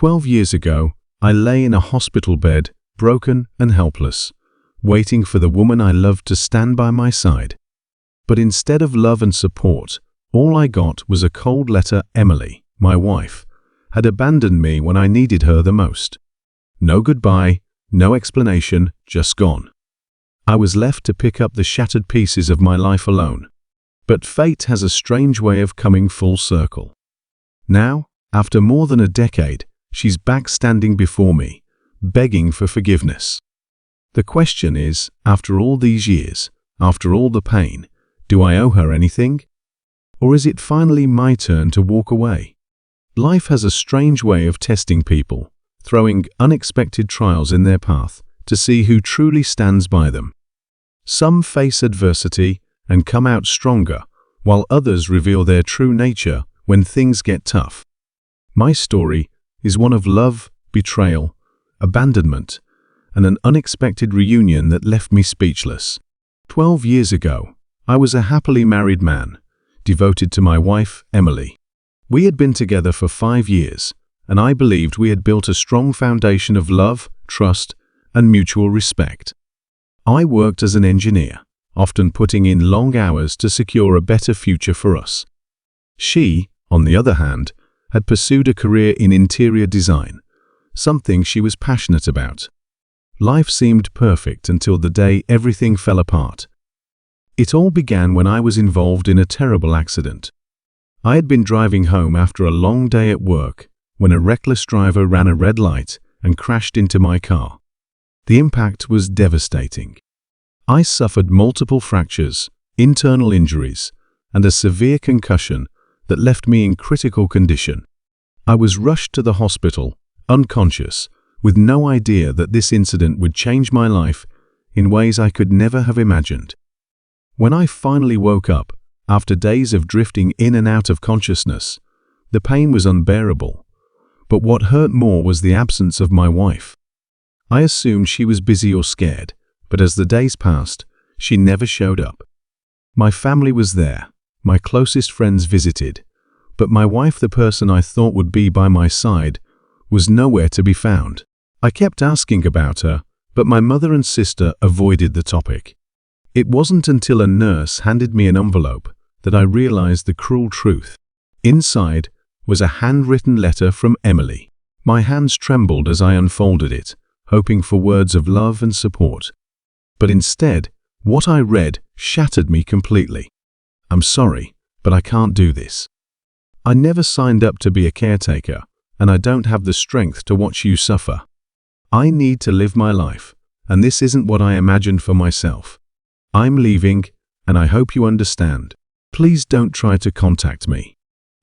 12 years ago, I lay in a hospital bed, broken and helpless, waiting for the woman I loved to stand by my side. But instead of love and support, all I got was a cold letter. Emily, my wife, had abandoned me when I needed her the most. No goodbye, no explanation, just gone. I was left to pick up the shattered pieces of my life alone. But fate has a strange way of coming full circle. Now, after more than a decade, she's back standing before me, begging for forgiveness. The question is, after all these years, after all the pain, do I owe her anything? Or is it finally my turn to walk away? Life has a strange way of testing people, throwing unexpected trials in their path to see who truly stands by them. Some face adversity and come out stronger, while others reveal their true nature when things get tough. My story is one of love, betrayal, abandonment, and an unexpected reunion that left me speechless. 12 years ago, I was a happily married man, devoted to my wife, Emily. We had been together for 5 years, and I believed we had built a strong foundation of love, trust, and mutual respect. I worked as an engineer, often putting in long hours to secure a better future for us. She, on the other hand, had pursued a career in interior design, something she was passionate about. Life seemed perfect until the day everything fell apart. It all began when I was involved in a terrible accident. I had been driving home after a long day at work when a reckless driver ran a red light and crashed into my car. The impact was devastating. I suffered multiple fractures, internal injuries, and a severe concussion that left me in critical condition. I was rushed to the hospital, unconscious, with no idea that this incident would change my life in ways I could never have imagined. When I finally woke up, after days of drifting in and out of consciousness, the pain was unbearable. But what hurt more was the absence of my wife. I assumed she was busy or scared, but as the days passed, she never showed up. My family was there, my closest friends visited, but my wife, the person I thought would be by my side, was nowhere to be found. I kept asking about her, but my mother and sister avoided the topic. It wasn't until a nurse handed me an envelope that I realized the cruel truth. Inside was a handwritten letter from Emily. My hands trembled as I unfolded it, hoping for words of love and support. But instead, what I read shattered me completely. "I'm sorry, but I can't do this. I never signed up to be a caretaker, and I don't have the strength to watch you suffer. I need to live my life, and this isn't what I imagined for myself. I'm leaving, and I hope you understand. Please don't try to contact me."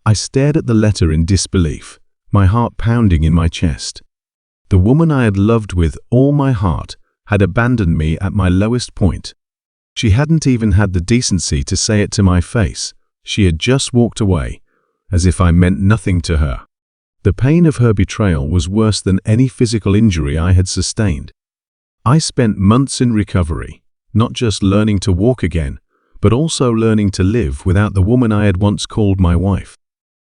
I stared at the letter in disbelief, my heart pounding in my chest. The woman I had loved with all my heart had abandoned me at my lowest point. She hadn't even had the decency to say it to my face. She had just walked away, as if I meant nothing to her. The pain of her betrayal was worse than any physical injury I had sustained. I spent months in recovery, not just learning to walk again, but also learning to live without the woman I had once called my wife.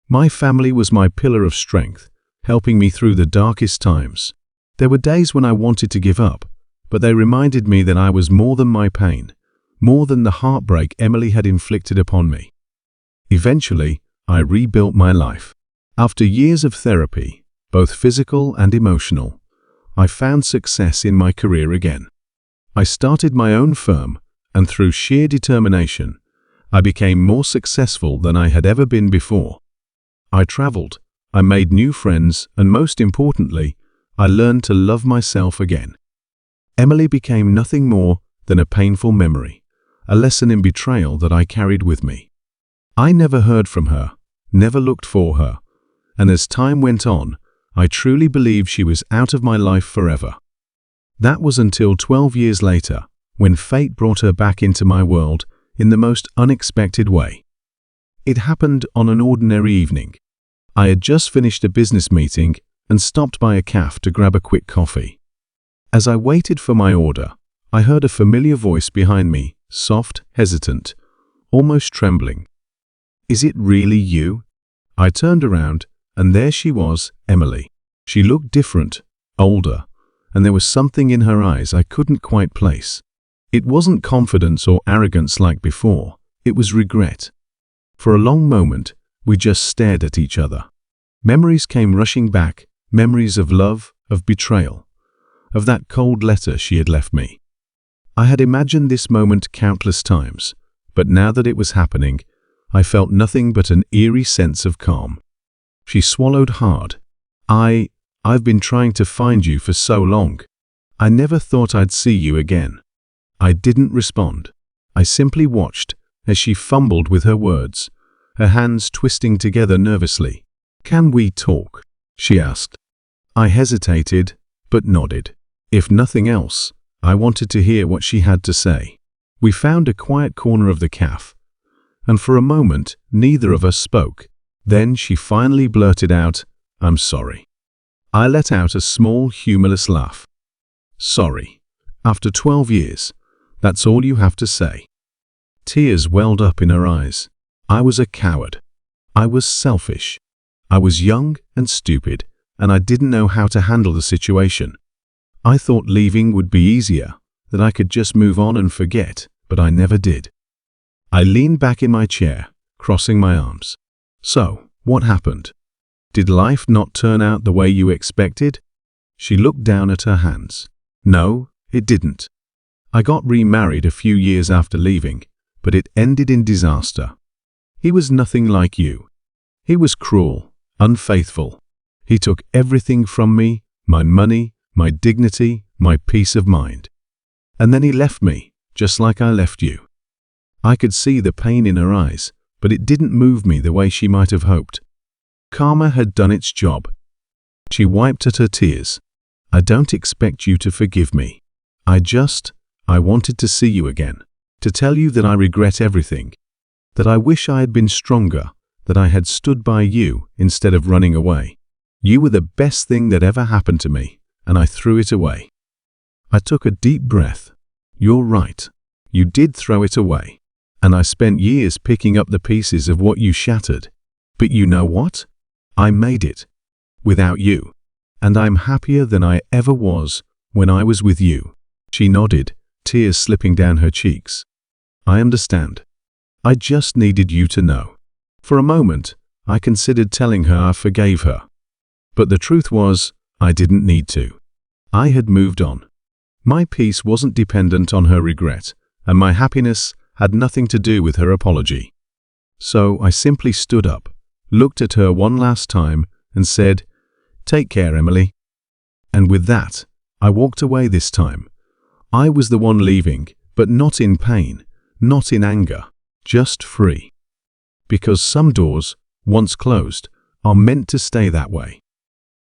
My family was my pillar of strength, helping me through the darkest times. There were days when I wanted to give up, but they reminded me that I was more than my pain, more than the heartbreak Emily had inflicted upon me. Eventually, I rebuilt my life. After years of therapy, both physical and emotional, I found success in my career again. I started my own firm, and through sheer determination, I became more successful than I had ever been before. I traveled, I made new friends, and most importantly, I learned to love myself again. Emily became nothing more than a painful memory, a lesson in betrayal that I carried with me. I never heard from her, never looked for her, and as time went on, I truly believed she was out of my life forever. That was until 12 years later, when fate brought her back into my world in the most unexpected way. It happened on an ordinary evening. I had just finished a business meeting and stopped by a cafe to grab a quick coffee. As I waited for my order, I heard a familiar voice behind me, soft, hesitant, almost trembling. "Is it really you?" I turned around, and there she was, Emily. She looked different, older, and there was something in her eyes I couldn't quite place. It wasn't confidence or arrogance like before, it was regret. For a long moment, we just stared at each other. Memories came rushing back, memories of love, of betrayal, of that cold letter she had left me. I had imagined this moment countless times, but now that it was happening, I felt nothing but an eerie sense of calm. She swallowed hard. I've been trying to find you for so long. I never thought I'd see you again. I didn't respond. I simply watched as she fumbled with her words, her hands twisting together nervously. "Can we talk?" she asked. I hesitated, but nodded. If nothing else, I wanted to hear what she had to say. We found a quiet corner of the cafe, and for a moment, neither of us spoke. Then she finally blurted out, "I'm sorry." I let out a small, humorless laugh. "Sorry. After 12 years, that's all you have to say." Tears welled up in her eyes. I was a coward. I was selfish. I was young and stupid, and I didn't know how to handle the situation. I thought leaving would be easier, that I could just move on and forget, but I never did. I leaned back in my chair, crossing my arms. "So, what happened? Did life not turn out the way you expected?" She looked down at her hands. "No, it didn't. I got remarried a few years after leaving, but it ended in disaster. He was nothing like you. He was cruel, unfaithful. He took everything from me, my money, my dignity, my peace of mind. And then he left me, just like I left you." I could see the pain in her eyes, but it didn't move me the way she might have hoped. Karma had done its job. She wiped at her tears. "I don't expect you to forgive me. I wanted to see you again, to tell you that I regret everything, that I wish I had been stronger, that I had stood by you instead of running away. You were the best thing that ever happened to me, and I threw it away." I took a deep breath. "You're right. You did throw it away. And I spent years picking up the pieces of what you shattered. But you know what? I made it. Without you. And I'm happier than I ever was when I was with you." She nodded, tears slipping down her cheeks. "I understand. I just needed you to know." For a moment, I considered telling her I forgave her. But the truth was, I didn't need to. I had moved on. My peace wasn't dependent on her regret, and my happiness had nothing to do with her apology. So I simply stood up, looked at her one last time, and said, "Take care, Emily." And with that, I walked away this time. I was the one leaving, but not in pain, not in anger, just free. Because some doors, once closed, are meant to stay that way.